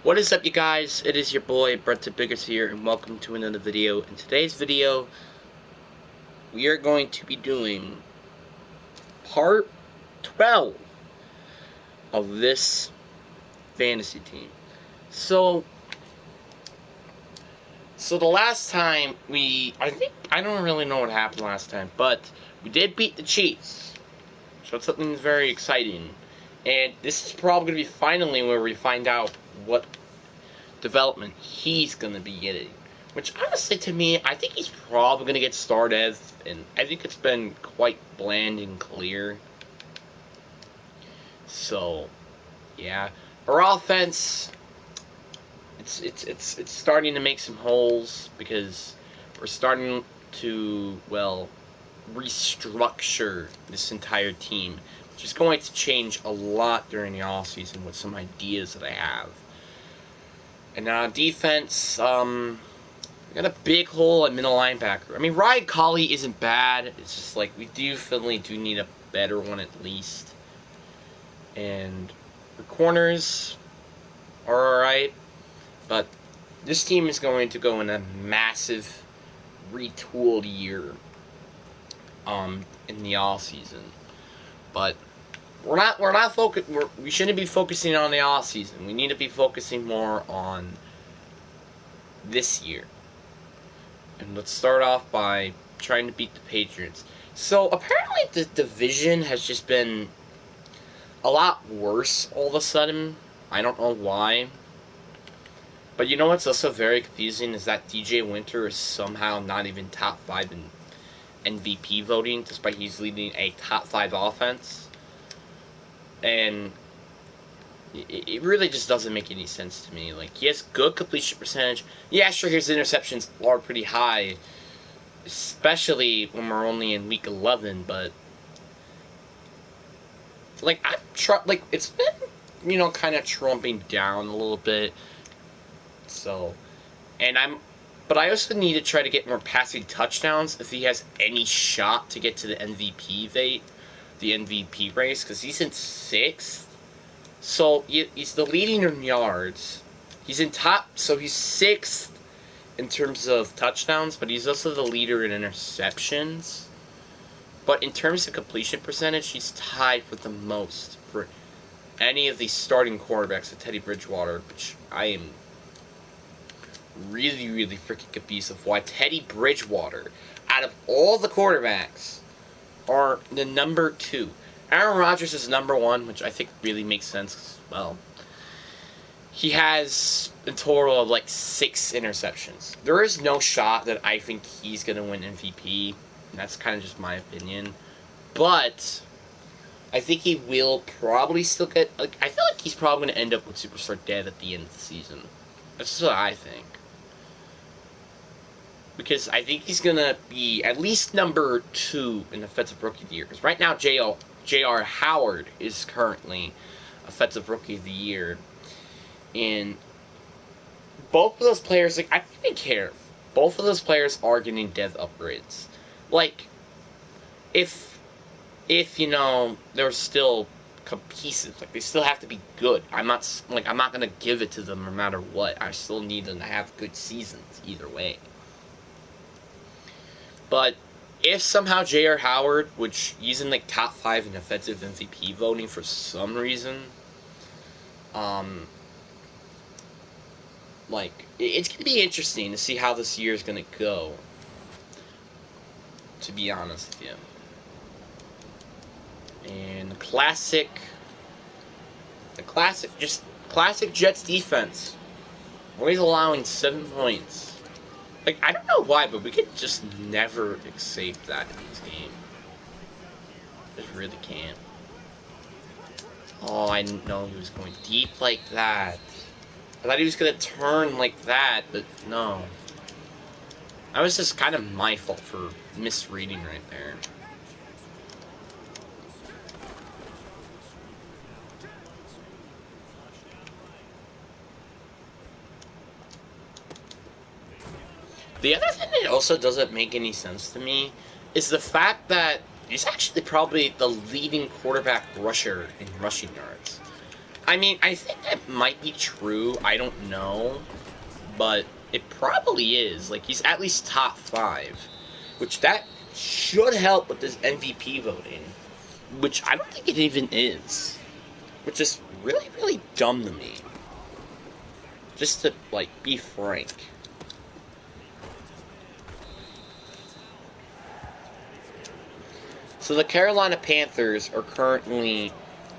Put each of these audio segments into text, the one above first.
What is up, you guys? It is your boy Brett the Biggest here, and welcome to another video. In today's video, we are going to be doing part 12 of this fantasy team. So the last time I don't really know what happened last time, but we did beat the Chiefs. So it's something that's very exciting. And this is probably going to be finally where we find out what development he's going to be getting. Which, honestly, to me, I think he's probably going to get started, and I think it's been quite bland and clear. So, yeah. Our offense, it's starting to make some holes, because we're starting to, well, restructure this entire team, which is going to change a lot during the offseason with some ideas that I have. And on defense, we got a big hole at middle linebacker. I mean, Ryan Colley isn't definitely It's just like we definitely do need a better one at least. And the corners are alright, but this team is going to go in a massive retooled year in the off season. But we shouldn't be focusing on the off season. We need to be focusing more on this year. And let's start off by trying to beat the Patriots. So apparently the division has just been a lot worse all of a sudden. I don't know why. But you know what's also very confusing is that DJ Winter is somehow not even top 5 in MVP voting, despite he's leading a top 5 offense. And it really just doesn't make any sense to me. Like, he has good completion percentage. Yeah, sure, his interceptions are pretty high, especially when we're only in week 11. But like, it's been kind of trumping down a little bit. So, but I also need to try to get more passing touchdowns if he has any shot to get to the MVP race, because he's in 6th. So he's the leading in yards. He's in top, so he's 6th in terms of touchdowns, but he's also the leader in interceptions. But in terms of completion percentage, he's tied with the most for any of these starting quarterbacks with Teddy Bridgewater, which I am really, really freaking confused of why Teddy Bridgewater, out of all the quarterbacks, are the number 2. Aaron Rodgers is number 1, which I think really makes sense. Well, he has a total of like 6 interceptions. There is no shot that I think he's going to win MVP. That's kind of just my opinion. But I think he will probably still get... I feel like he's probably going to end up with Superstar Dead at the end of the season. That's what I think. Because I think he's going to be at least number 2 in Offensive Rookie of the Year. Because right now, J.R. Howard is currently Offensive Rookie of the Year. And both of those players, I don't even care. Both of those players are getting dev upgrades. Like, if they're still cohesive, they still have to be good. I'm not going to give it to them no matter what. I still need them to have good seasons either way. But if somehow J.R. Howard, which he's in top 5 in offensive MVP voting for some reason, it's going to be interesting to see how this year is going to go, to be honest with you. And the classic Jets defense, always allowing 7 points. I don't know why, but we could just never accept that in this game. Just really can't. Oh, I didn't know he was going deep like that. I thought he was going to turn like that, but no. That was just kind of my fault for misreading right there. The other thing that also doesn't make any sense to me is the fact that he's actually probably the leading quarterback rusher in rushing yards. I mean, I think that might be true. I don't know. But it probably is. Like, he's at least top 5. Which that should help with this MVP voting. Which I don't think it even is. Which is really, really dumb to me. Just to, like, be frank. So the Carolina Panthers are currently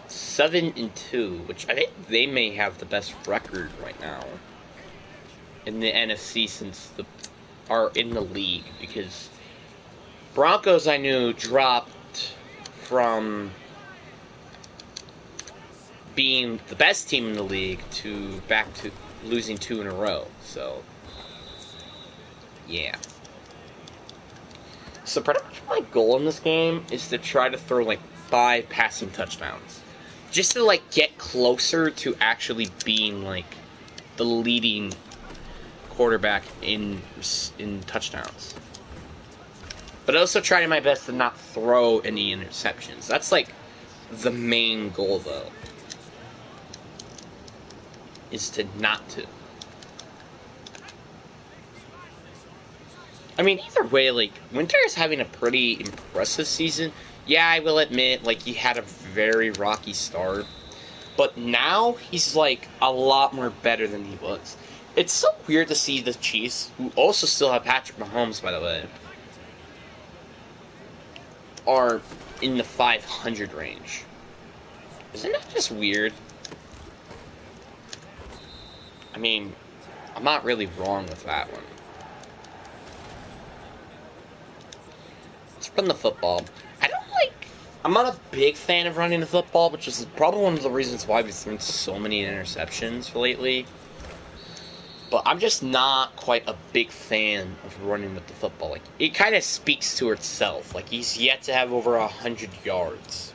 7-2, which I think they may have the best record right now in the NFC since are in the league, because Broncos, I knew, dropped from being the best team in the league to back to losing 2 in a row. So yeah. So pretty much my goal in this game is to try to throw like 5 passing touchdowns, just to like get closer to actually being like the leading quarterback in touchdowns. But also trying my best to not throw any interceptions. That's like the main goal, though, is to not to. I mean, either way, like, Winter is having a pretty impressive season. Yeah, I will admit, like, he had a very rocky start. But now, he's, like, a lot more better than he was. It's so weird to see the Chiefs, who also still have Patrick Mahomes, by the way, are in the 500 range. Isn't that just weird? I mean, I'm not really wrong with that one. Let's run the football. I'm not a big fan of running the football, which is probably one of the reasons why we've thrown so many interceptions lately. But I'm just not quite a big fan of running with the football. Like, it kind of speaks to itself. Like, he's yet to have over 100 yards.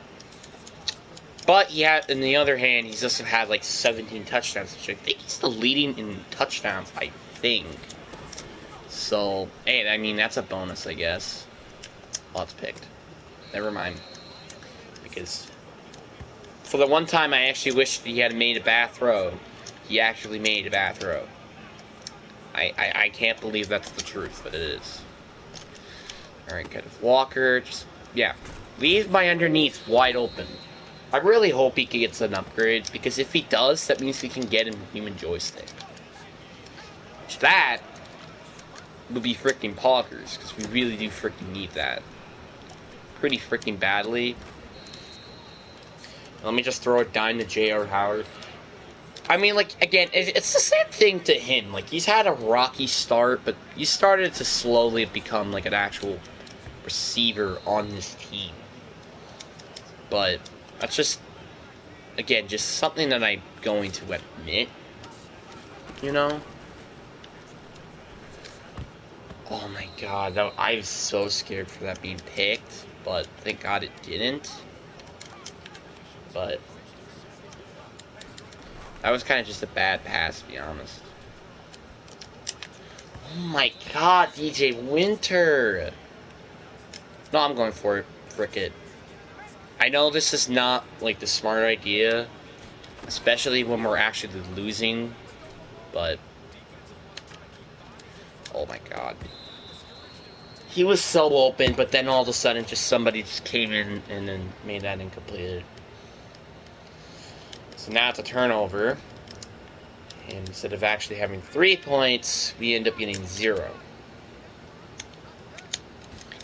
But on the other hand, he's also had like 17 touchdowns, which I think he's the leading in touchdowns, I think. So, hey, I mean, that's a bonus, I guess. Oh, it's picked. Never mind. Because for the one time I actually wished he had made a bad throw, he actually made a bad throw. I can't believe that's the truth, but it is. Alright, Kenneth Walker, just, yeah. Leave my underneath wide open. I really hope he gets an upgrade, because if he does, that means we can get him a human joystick. Which that would be freaking poggers, because we really do freaking need that. Pretty freaking badly. Let me just throw it down to J.R. Howard. I mean, like, again, it's the same thing to him. Like, he's had a rocky start, but he started to slowly become, like, an actual receiver on this team. But that's just, again, just something that I'm going to admit. You know? Oh my god, I was so scared for that being picked, but thank god it didn't. But that was kind of just a bad pass, to be honest. Oh my god, DJ Winter! No, I'm going for it. Frick it. I know this is not, like, the smart idea, especially when we're actually losing, but oh my god. He was so open, but then all of a sudden somebody just came in and then made that incomplete. So now it's a turnover. And instead of actually having 3 points, we end up getting 0.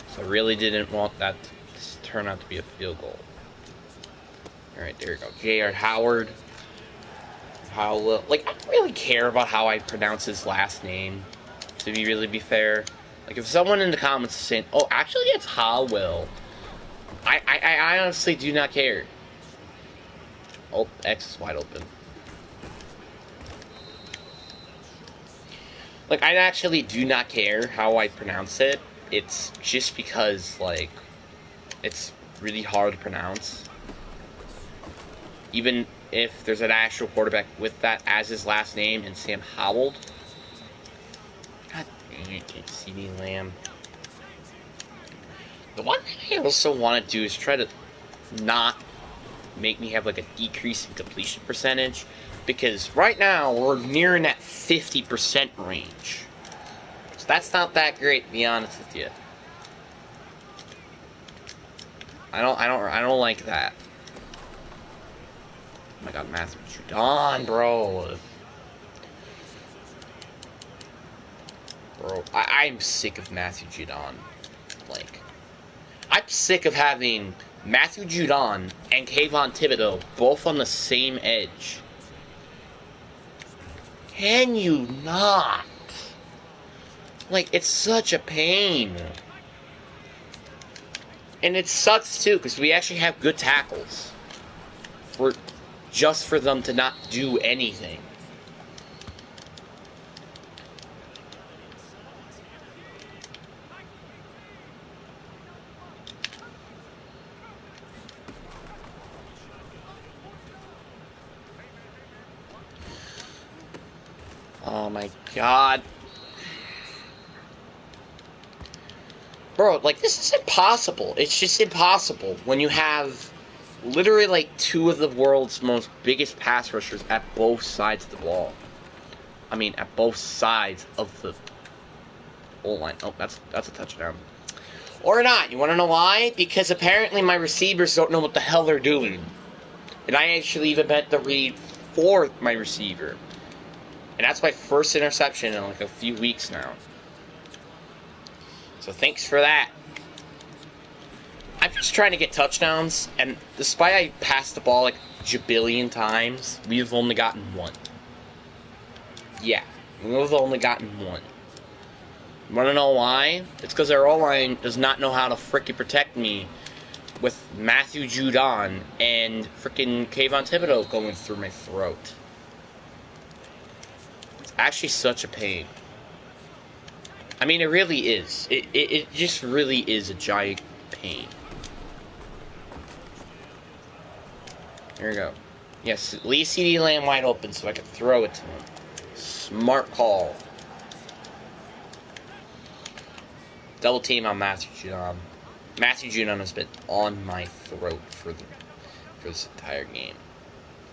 So I really didn't want that to turn out to be a field goal. Alright, there we go. J.R. Howard. Like, I don't really care about how I pronounce his last name, to really be fair. Like, if someone in the comments is saying, oh, actually it's Howell, I honestly do not care. Oh, X is wide open. Like, I actually do not care how I pronounce it. It's just because, like, it's really hard to pronounce. Even if there's an actual quarterback with that as his last name and Sam Howell. God dang it, CeeDee Lamb. The one thing I also want to do is try to not make me have like a decrease in completion percentage, because right now we're nearing that 50% range. So that's not that great, to be honest with you. I don't like that. Oh my god, Matthew Judon, bro. Bro, I'm sick of Matthew Judon. Like, I'm sick of having Matthew Judon and Kayvon Thibodeau both on the same edge. Can you not? Like, it's such a pain. And it sucks too, because we actually have good tackles. Just for them to not do anything. Oh my god. Bro, like, this is impossible. It's just impossible when you have literally, like, two of the world's most biggest pass rushers at both sides of the ball. I mean, at both sides of the goal line. Oh, that's a touchdown. Or not. You want to know why? Because apparently my receivers don't know what the hell they're doing. And I actually even meant to read for my receiver. And that's my first interception in like a few weeks now. So thanks for that. I'm just trying to get touchdowns, and despite I passed the ball like jabillion times, we've only gotten one. Yeah, we've only gotten one. You wanna know why? It's because our O-line does not know how to frickin' protect me with Matthew Judon and frickin' Kayvon Thibodeau going through my throat. It's actually such a pain. I mean, it really is. It just really is a giant pain. There we go. Yes, leave CD Lamb wide open so I can throw it to him. Smart call. Double team on Matthew Judon. Matthew Judon has been on my throat for this entire game.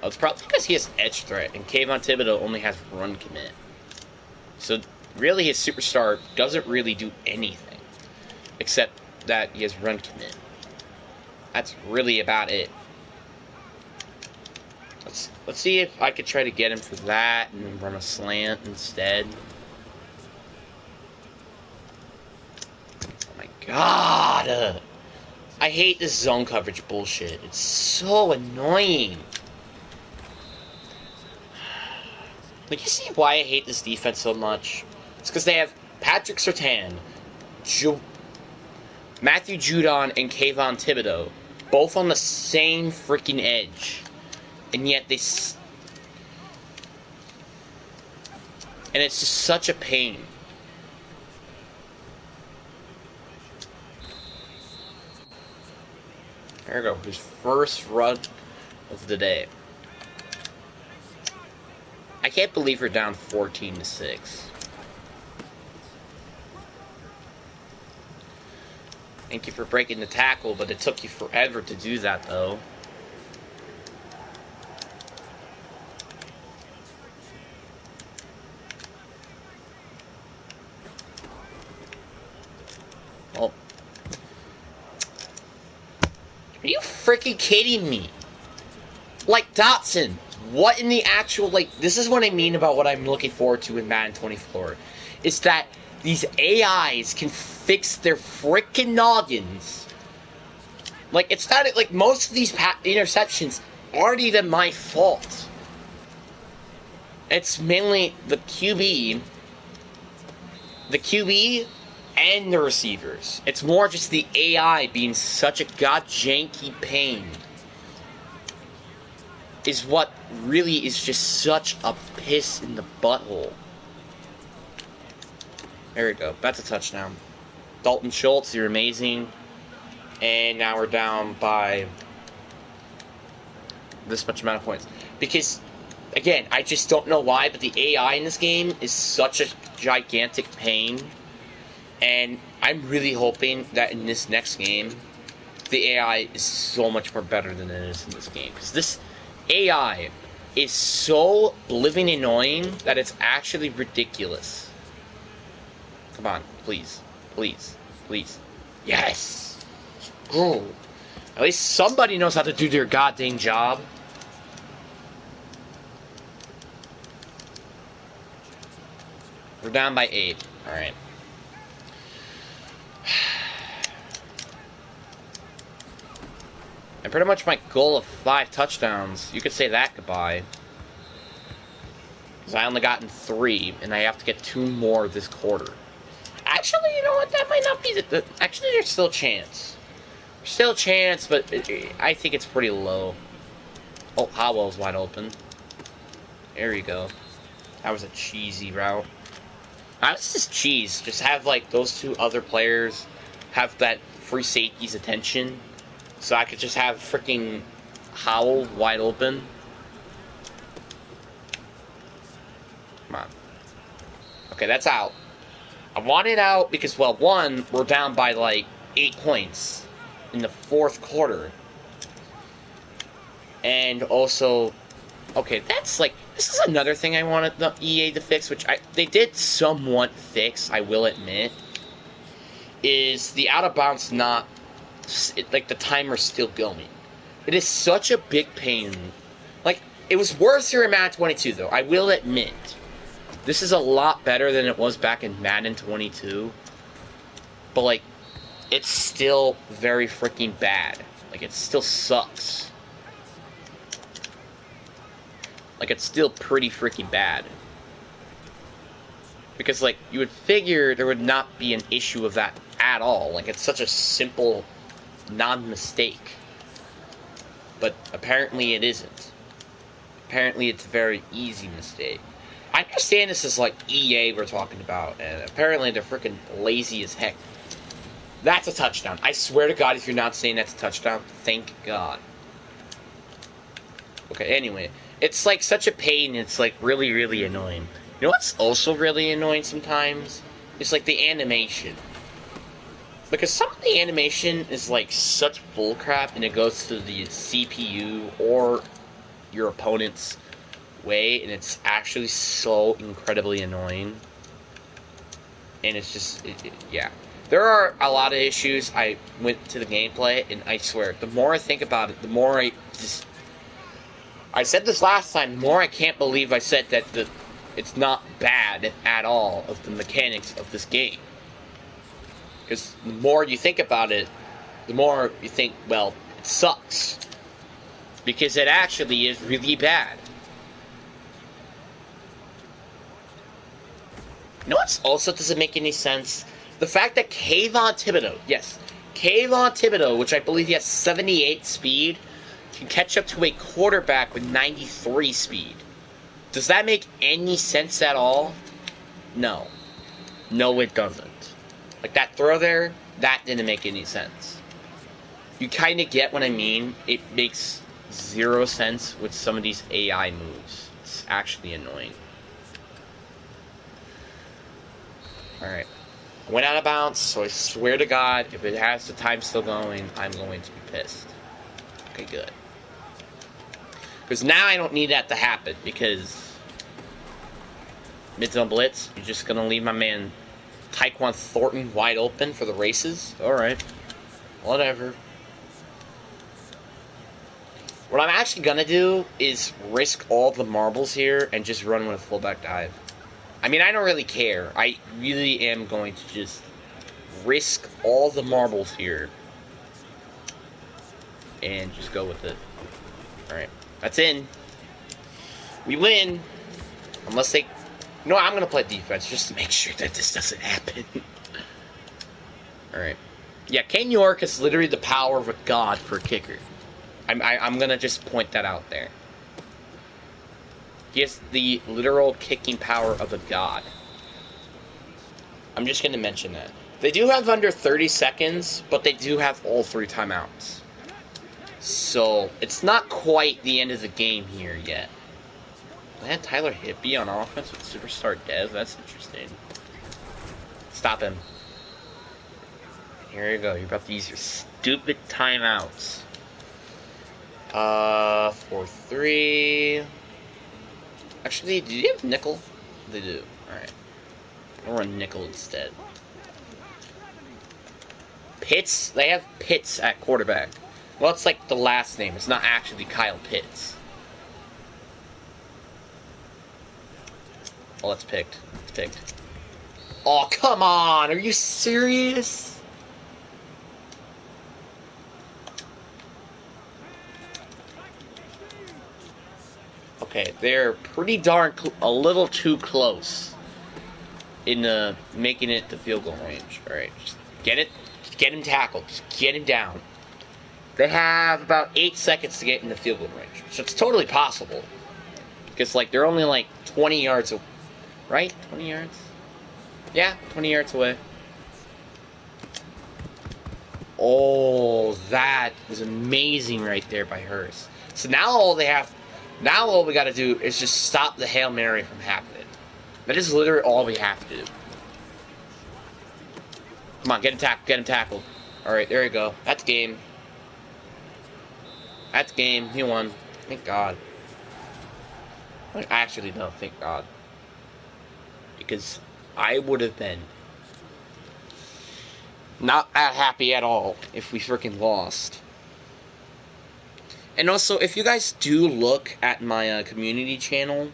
Oh, it's probably because he has edge threat, and Kayvon Thibodeau only has run commit. So, really, his superstar doesn't really do anything. Except that he has run commit. That's really about it. Let's see if I could try to get him for that and run a slant instead. Oh my god! I hate this zone coverage bullshit. It's so annoying. Like, you see why I hate this defense so much? It's because they have Patrick Surtain, Matthew Judon, and Kayvon Thibodeau both on the same freaking edge. And yet they... And it's just such a pain. There we go. His first run of the day. I can't believe we're down 14-6. Thank you for breaking the tackle, but it took you forever to do that, though. Oh. Are you freaking kidding me? Like, Dotson, what in the actual, like, this is what I mean about what I'm looking forward to in Madden 24. Is that these AIs can fix their freaking noggins. Like, it's not, like, most of these interceptions aren't even my fault. It's mainly the QB and the receivers. It's more just the AI being such a god-janky pain. Is what really is just such a piss in the butthole. There we go. That's a touchdown. Dalton Schultz, you're amazing. And now we're down by this much amount of points. Because, again, I just don't know why, but the AI in this game is such a gigantic pain. And I'm really hoping that in this next game, the AI is so much more better than it is in this game. Because this AI is so living annoying that it's actually ridiculous. Come on, please. Please. Please. Yes! Oh. At least somebody knows how to do their goddamn job. We're down by 8. Alright. And pretty much my goal of 5 touchdowns, you could say that goodbye. Because I only gotten 3, and I have to get 2 more this quarter. Actually, you know what? That might not be the... Actually, there's still a chance. There's still a chance, but I think it's pretty low. Oh, Howell's wide open. There you go. That was a cheesy route. This is cheese. Just have, like, those 2 other players have that free safety's attention. So I could just have freaking Howell wide open. Come on. Okay, that's out. I want it out because, well, one, we're down by, like, 8 points in the 4th quarter. And also, okay, that's, like, this is another thing I wanted the EA to fix, which they did somewhat fix, I will admit, is the out-of-bounds not... like, the timer's still going. It is such a big pain. Like, it was worse here in Madden 22, though. I will admit. This is a lot better than it was back in Madden 22. But, like, it's still very freaking bad. Like, it still sucks. Like, it's still pretty freaking bad. Because, like, you would figure there would not be an issue of that at all. Like, it's such a simple... non-mistake. But apparently it isn't. Apparently it's a very easy mistake. I understand this is like EA we're talking about, and apparently they're freaking lazy as heck. That's a touchdown. I swear to God, if you're not saying that's a touchdown, thank God. Okay, anyway. It's like such a pain, it's like really, really annoying. You know what's also really annoying sometimes? It's like the animation. Because some of the animation is like such bullcrap, and it goes to the CPU or your opponent's way, and it's actually so incredibly annoying. And it's just, yeah. There are a lot of issues. I went to the gameplay, and I swear, the more I think about it, the more I just... I said this last time, the more I can't believe I said that it's not bad at all of the mechanics of this game. Because the more you think about it, the more you think, well, it sucks. Because it actually is really bad. You know what also doesn't make any sense? The fact that Kayvon Thibodeau, yes, Kayvon Thibodeau, which I believe he has 78 speed, can catch up to a quarterback with 93 speed. Does that make any sense at all? No. No, it doesn't. Like, that throw there, that didn't make any sense. You kind of get what I mean. It makes 0 sense with some of these AI moves. It's actually annoying. Alright. I went out of bounds, so I swear to God, if it has the time still going, I'm going to be pissed. Okay, good. Because now I don't need that to happen, because mid-zone blitz, you're just going to leave my man Tyquan Thornton wide open for the races? Alright. Whatever. What I'm actually going to do is risk all the marbles here and just run with a fullback dive. I mean, I don't really care. I really am going to just risk all the marbles here and just go with it. Alright. That's in. We win. Unless they... No, I'm going to play defense just to make sure that this doesn't happen. Alright. Yeah, Kane York is literally the power of a god for a kicker. I'm going to just point that out there. He has the literal kicking power of a god. I'm just going to mention that. They do have under 30 seconds, but they do have all 3 timeouts. So, it's not quite the end of the game here yet. They had Tyler Hippie on offense with Superstar Dev. That's interesting. Stop him. Here you go. You're about to use your stupid timeouts. 4-3. Actually, do you have nickel? They do. Alright. I'll run nickel instead. Pitts? They have Pitts at quarterback. Well, it's like the last name. It's not actually Kyle Pitts. Oh, it's picked. It's picked. Oh, come on! Are you serious? Okay, they're pretty darn a little too close in making it to field goal range. Alright, just get it. Just get him tackled. Just get him down. They have about 8 seconds to get in the field goal range. So it's totally possible. Because, like, they're only, like, 20 yards away. Right? 20 yards? Yeah, 20 yards away. Oh, that was amazing right there by Hurst. So now all we gotta do is just stop the Hail Mary from happening. That is literally all we have to do. Come on, get him tackled. Alright, there you go. That's game. That's game. He won. Thank God. Actually, no, thank God. Because I would have been not that happy at all if we freaking lost. And also, if you guys do look at my community channel,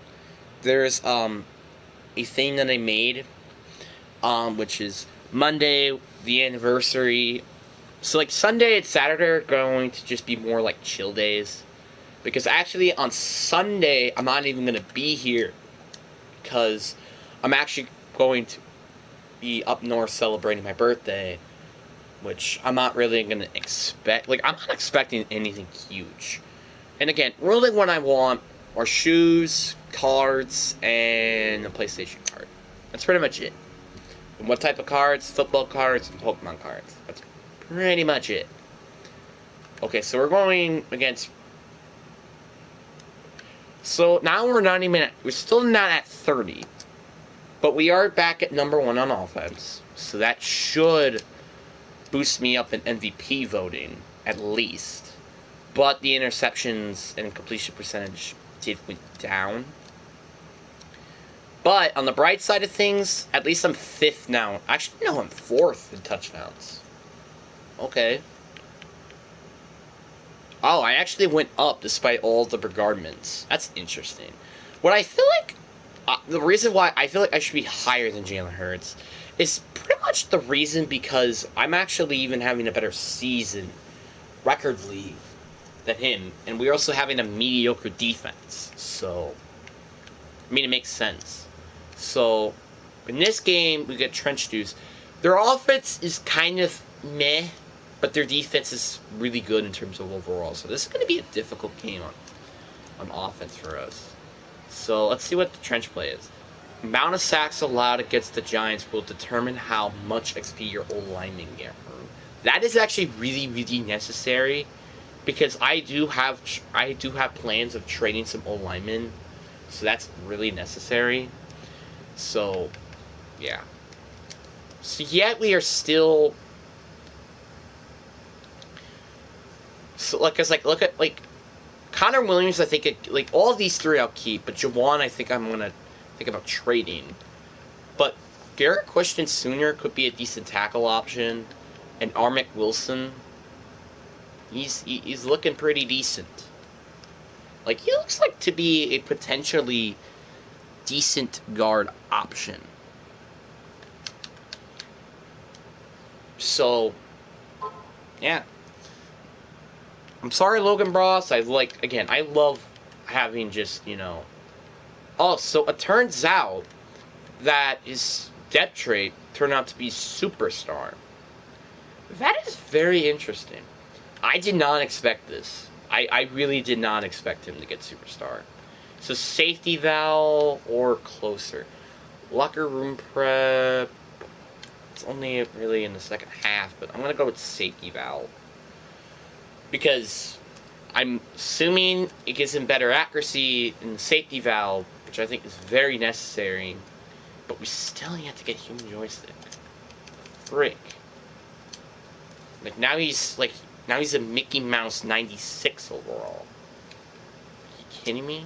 there's a thing that I made, which is Monday, the anniversary. So, like, Sunday and Saturday are going to just be more like chill days. Because actually, on Sunday, I'm not even going to be here. Because I'm actually going to be up north celebrating my birthday. Which I'm not really going to expect. Like, I'm not expecting anything huge. And again, really what I want are shoes, cards, and a PlayStation card. That's pretty much it. And what type of cards? Football cards and Pokemon cards. That's pretty much it. Okay, so we're going against... So now we're still not at 30. But we are back at number 1 on offense. So that should boost me up in MVP voting, at least. But the interceptions and completion percentage did went down. But on the bright side of things, at least I'm 5th now. Actually, no, I'm 4th in touchdowns. Okay. Oh, I actually went up despite all the regardments. That's interesting. What I feel like, the reason why I feel like I should be higher than Jalen Hurts is pretty much the reason because I'm actually even having a better season, record-league, than him. And we're also having a mediocre defense. So, I mean, it makes sense. So, in this game, we get Trench Juice. Their offense is kind of meh, but their defense is really good in terms of overall. So this is going to be a difficult game on offense for us. So let's see what the trench play is. Amount of sacks allowed against the Giants will determine how much XP your old linemen get. That is actually really, really necessary because I do have plans of trading some old linemen. So that's really necessary. So, yeah. So yet we are still... So, like, it's like, look at, like, Connor Williams, I think, like, all of these three I'll keep, but Jawan, I think I'm going to think about trading. But Garrett Christian Sr. could be a decent tackle option, and Armick Wilson, he's looking pretty decent. Like, he looks like to be a potentially decent guard option. So, yeah. I'm sorry, Logan Ross. I love having just, you know... Oh, so it turns out that his depth trait turned out to be Superstar. That is very interesting. I did not expect this. I really did not expect him to get Superstar. So safety valve or closer. Locker room prep. It's only really in the second half, but I'm going to go with safety valve. Because I'm assuming it gives him better accuracy in the safety valve, which I think is very necessary. But we still have to get human joystick. Frick. Now he's a Mickey Mouse 96 overall. Are you kidding me?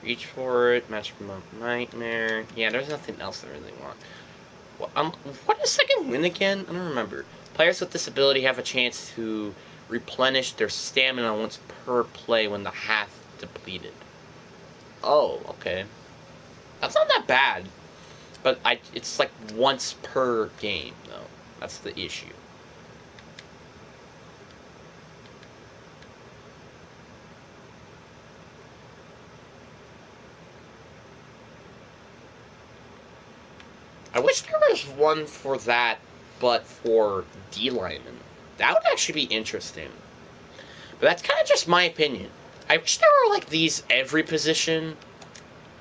Reach for it, match promote nightmare. Yeah, there's nothing else I really want. Well, what is second win again? I don't remember. Players with this ability have a chance to replenish their stamina once per play when the half depleted. Oh, okay. That's not that bad. But it's like once per game, though. That's the issue. I wish there was one for that, but for D lineman. That would actually be interesting. But that's kind of just my opinion. I wish there were like these every position,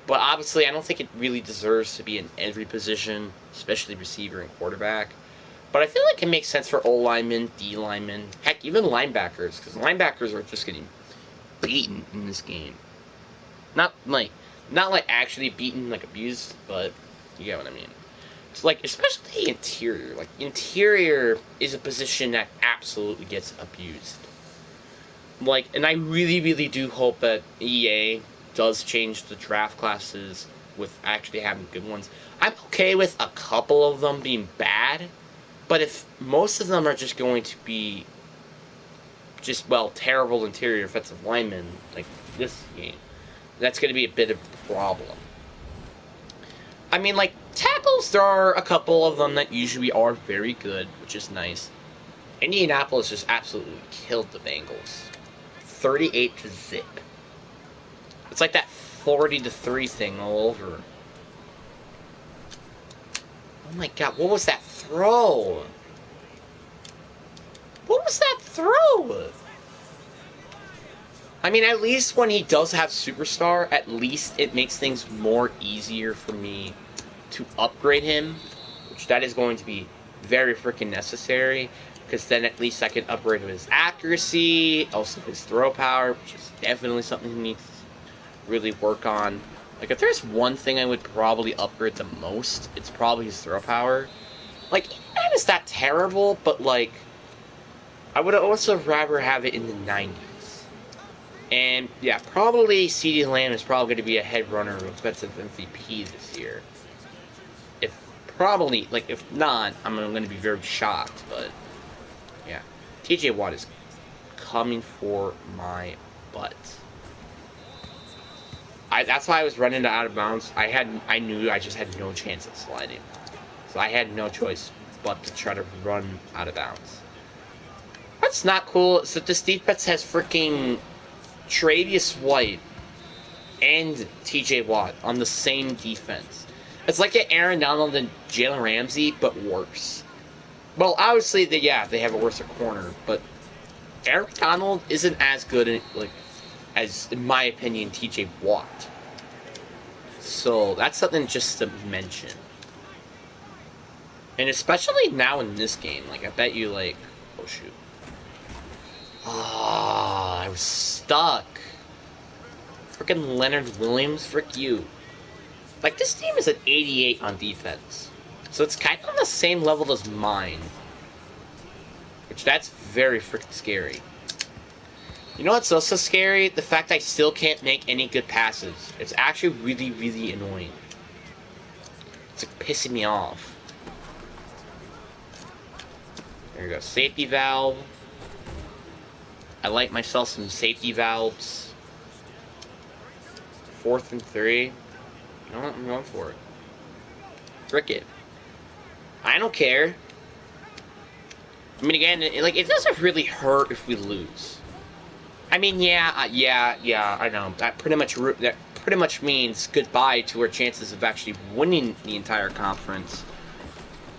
but obviously I don't think it really deserves to be in every position, especially receiver and quarterback. But I feel like it makes sense for O linemen, D linemen, heck, even linebackers, because linebackers are just getting beaten in this game. Not like actually beaten, like abused, but you get what I mean. It's like, especially interior. Like, interior is a position that absolutely gets abused. Like, and I really, really do hope that EA does change the draft classes with actually having good ones. I'm okay with a couple of them being bad, but if most of them are just going to be just, well, terrible interior offensive linemen, like this game, that's going to be a bit of a problem. I mean, like, tackles, there are a couple of them that usually are very good, which is nice. Indianapolis just absolutely killed the Bengals. 38-0. It's like that 40-3 thing all over. Oh my god, what was that throw? What was that throw? I mean, at least when he does have Superstar, at least it makes things more easier for me to upgrade him, which that is going to be very freaking necessary, because then at least I can upgrade his accuracy, also his throw power, which is definitely something he needs to really work on. Like, if there's one thing I would probably upgrade the most, it's probably his throw power. Like, not is that terrible, but like, I would also rather have it in the 90s. And yeah, probably CeeDee Lamb is probably going to be a head runner of offensive MVP this year. If not, I'm going to be very shocked. But yeah, TJ Watt is coming for my butt. That's why I was running out of bounds. I knew I just had no chance of sliding, so I had no choice but to try to run out of bounds. What's not cool is that this defense has freaking Travius White and TJ Watt on the same defense. It's like an Aaron Donald and Jalen Ramsey, but worse. Well, obviously, they have a worse corner, but Aaron Donald isn't as good as, in my opinion, TJ Watt. So that's something just to mention. And especially now in this game, like, I bet you, like, oh shoot. Ah, I was stuck. Frickin' Leonard Williams, frick you. Like, this team is at 88 on defense. So it's kind of on the same level as mine. Which, that's very frickin' scary. You know what's also scary? The fact I still can't make any good passes. It's actually really, really annoying. It's like pissing me off. There we go. Safety valve. I like myself some safety valves. 4th and 3. You know what? I'm going for it. Frick it. I don't care. I mean, again, it doesn't really hurt if we lose. I mean, yeah, I know. That pretty much means goodbye to our chances of actually winning the entire conference.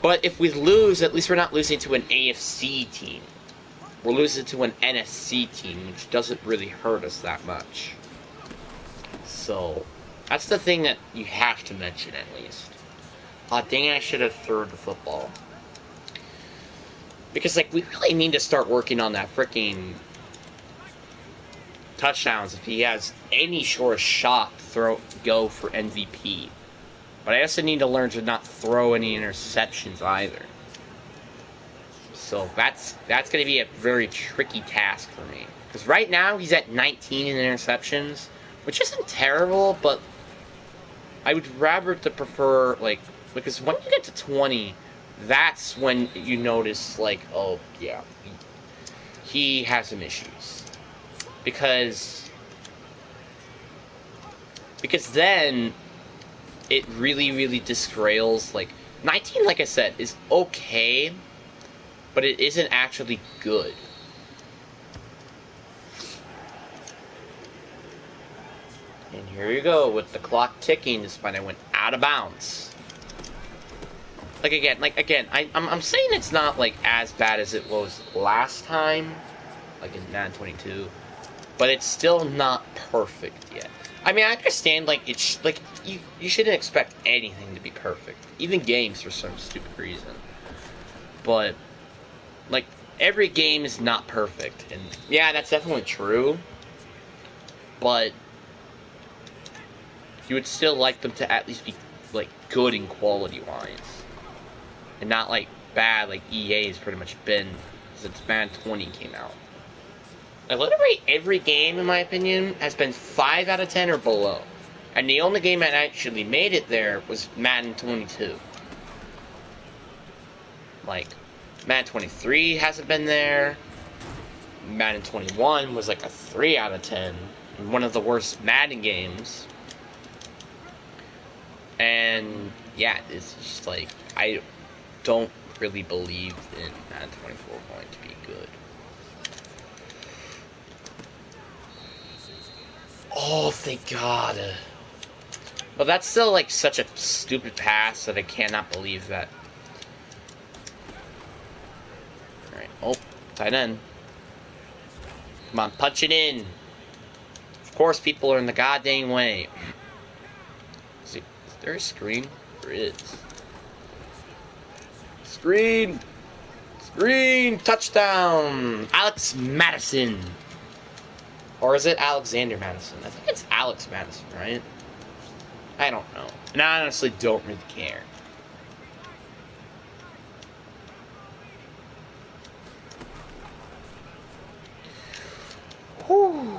But if we lose, at least we're not losing to an AFC team. We're losing to an NFC team, which doesn't really hurt us that much. So, that's the thing that you have to mention, at least. Aw, dang it, I should have thrown the football. Because, like, we really need to start working on that freaking touchdowns if he has any sort of shot to go for MVP. But I also need to learn to not throw any interceptions either. So that's going to be a very tricky task for me. Because right now he's at 19 in interceptions, which isn't terrible, but I would rather to prefer, like, because when you get to 20, that's when you notice, like, oh, yeah, he has some issues. Because then it really, really disgrails, like, 19, like I said, is okay, but it isn't actually good. And here you go, with the clock ticking, despite I went out of bounds. Again, I'm saying it's not, like, as bad as it was last time, like in Madden 22, but it's still not perfect yet. I mean, I understand, like, you shouldn't expect anything to be perfect, even games for some stupid reason. But, like, every game is not perfect, and yeah, that's definitely true, but you would still like them to at least be, like, good in quality-wise. And not, like, bad like EA has pretty much been since Madden 20 came out. Like, literally every game, in my opinion, has been 5 out of 10 or below. And the only game that actually made it there was Madden 22. Like, Madden 23 hasn't been there. Madden 21 was like a 3 out of 10. One of the worst Madden games. And, yeah, it's just like, I don't really believe in Madden 24 going to be good. Oh, thank God. But that's still, like, such a stupid pass that I cannot believe that. Alright, oh, tight end. Come on, punch it in. Of course, people are in the goddamn way. Is there a screen? There is. Screen! Screen! Touchdown! Alex Madison! Or is it Alexander Madison? I think it's Alex Madison, right? I don't know. And I honestly don't really care. Whew.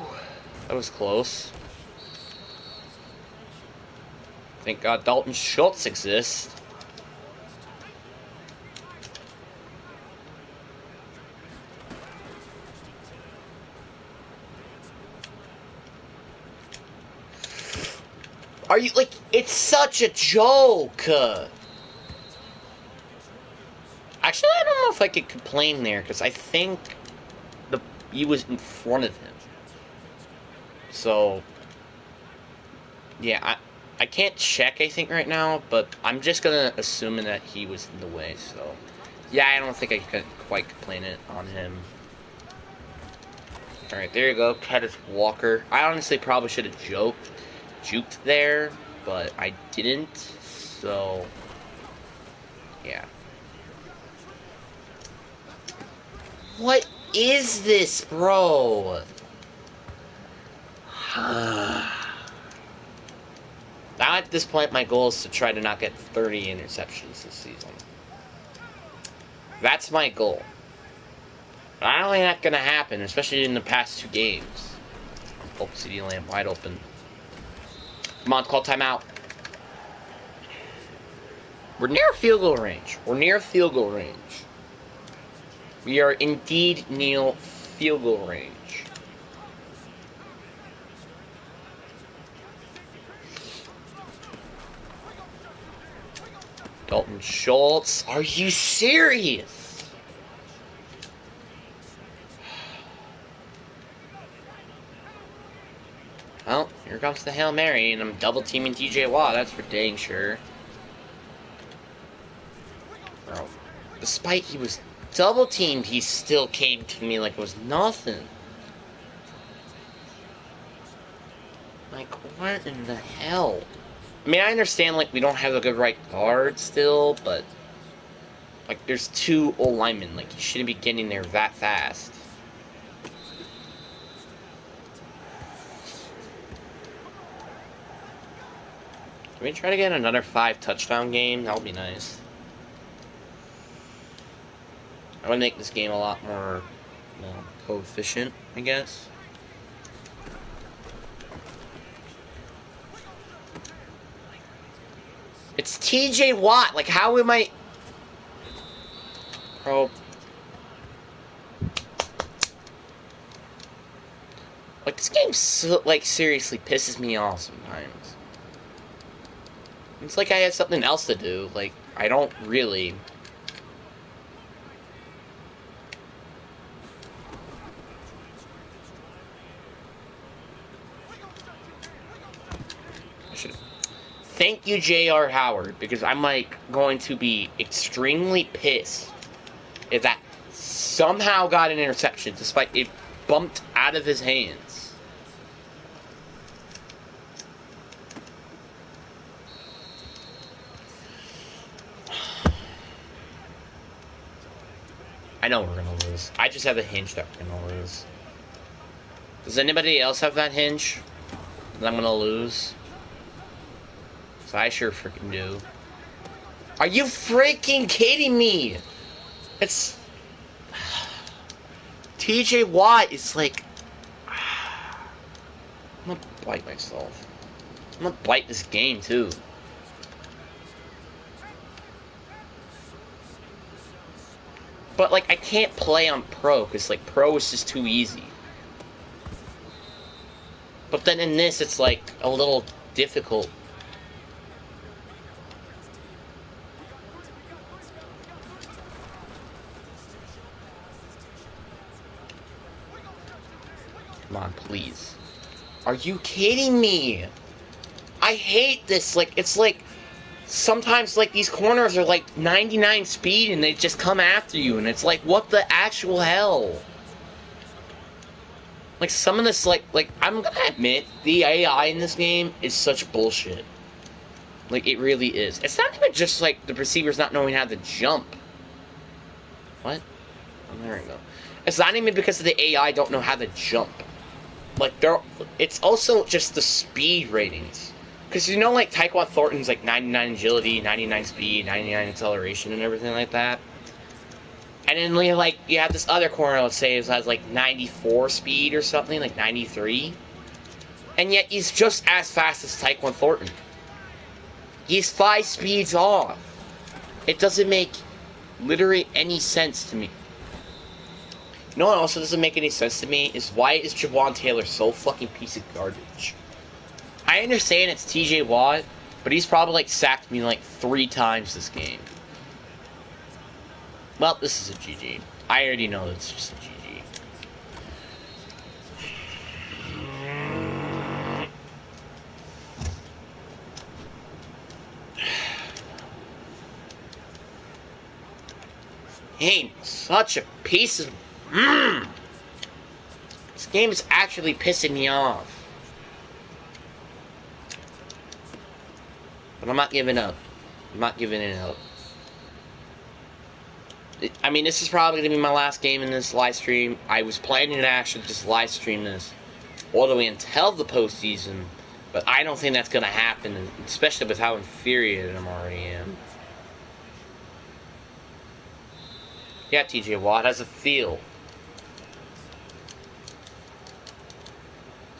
That was close. Thank God Dalton Schultz exists. Are you, like, it's such a joke! Actually, I don't know if I could complain there, because I think he was in front of him. So, yeah, I can't check, I think, right now, but I'm just gonna assume that he was in the way, so. Yeah, I don't think I could quite complain it on him. Alright, there you go, Kenneth Walker. I honestly probably should have juked there, but I didn't, so. Yeah. What is this, bro? Now at this point, my goal is to try to not get 30 interceptions this season. That's my goal. But I don't think that's going to happen, especially in the past 2 games. Oh, CD Lamb wide open. Come on, call timeout. We're near field goal range. We're near field goal range. We are indeed near field goal range. Dalton Schultz, are you serious? Well, here comes the Hail Mary, and I'm double teaming TJ Watt, that's for dang sure. Bro, despite he was double teamed, he still came to me like it was nothing. Like, what in the hell? I mean, I understand, like, we don't have a good right guard still, but, like, there's 2 old linemen. Like, you shouldn't be getting there that fast. Can we try to get another 5-touchdown game? That would be nice. I would make this game a lot more, coefficient, I guess. It's TJ Watt. Like, how am I... Bro. Like, this game, like, seriously pisses me off sometimes. It's like I have something else to do. Like, I don't really. Thank you, J.R. Howard, because I'm, like, going to be extremely pissed if that somehow got an interception, despite it bumped out of his hands. I know we're gonna lose. I just have a hinge that we're gonna lose. Does anybody else have that hinge that I'm gonna lose? So I sure freaking do. Are you freaking kidding me? It's... TJ Watt is like... I'm gonna bite myself. I'm gonna bite this game too. But like, I can't play on Pro because like Pro is just too easy. But then in this, it's like a little difficult. Come on, please. Are you kidding me? I hate this. Like, it's like, sometimes, like, these corners are, like, 99 speed and they just come after you. And it's like, what the actual hell? Like, some of this, like, I'm gonna admit, the AI in this game is such bullshit. Like, it really is. It's not even just, like, the receivers not knowing how to jump. What? Oh, there we go. It's not even because the AI don't know how to jump. Like, it's also just the speed ratings. Because you know, like, Tyquan Thornton's, like, 99 agility, 99 speed, 99 acceleration, and everything like that. And then, like, you have this other corner, let's say, it has, like, 94 speed or something, like 93. And yet, he's just as fast as Tyquan Thornton. He's 5 speeds off. It doesn't make literally any sense to me. You know what also doesn't make any sense to me is why is Javon Taylor so fucking piece of garbage? I understand it's TJ Watt, but he's probably like sacked me like 3 times this game. Well, this is a GG. I already know it's just a GG. Hey, such a piece of... This game is actually pissing me off. But I'm not giving up. I'm not giving it up. I mean, this is probably going to be my last game in this live stream. I was planning to actually just live stream this all the way until the postseason. But I don't think that's going to happen, especially with how infuriated I already am. Yeah, TJ Watt, how's it feel?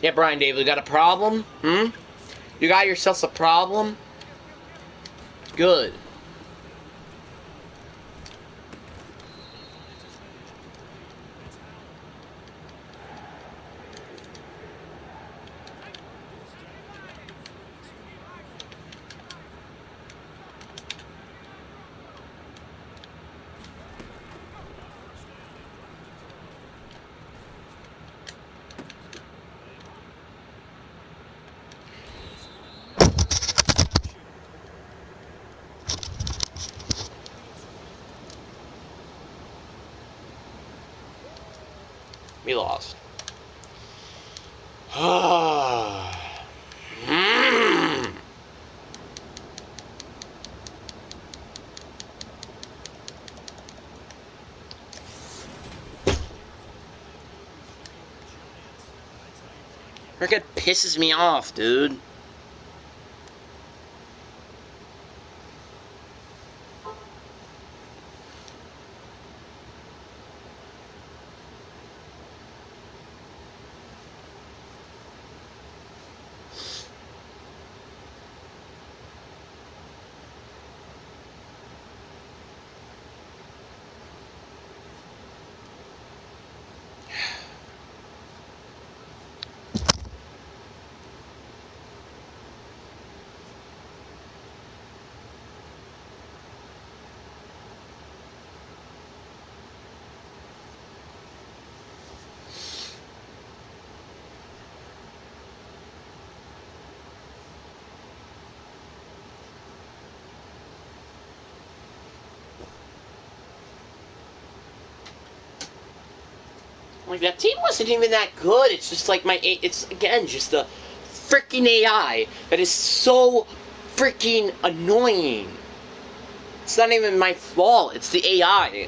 Yeah, Brian David, got a problem? You got yourself a problem? Good. We lost. Freaking pisses me off, dude. Like, that team wasn't even that good. It's just like it's, again, just the freaking AI that is so freaking annoying. It's not even my fault. It's the AI.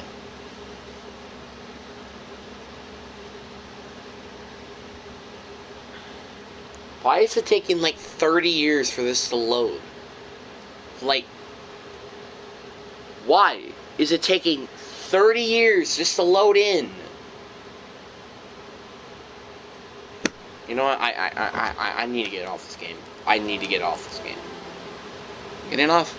Why is it taking like 30 years for this to load? Like, why is it taking 30 years just to load in? You know what? I need to get off this game. I need to get off this game. Getting off?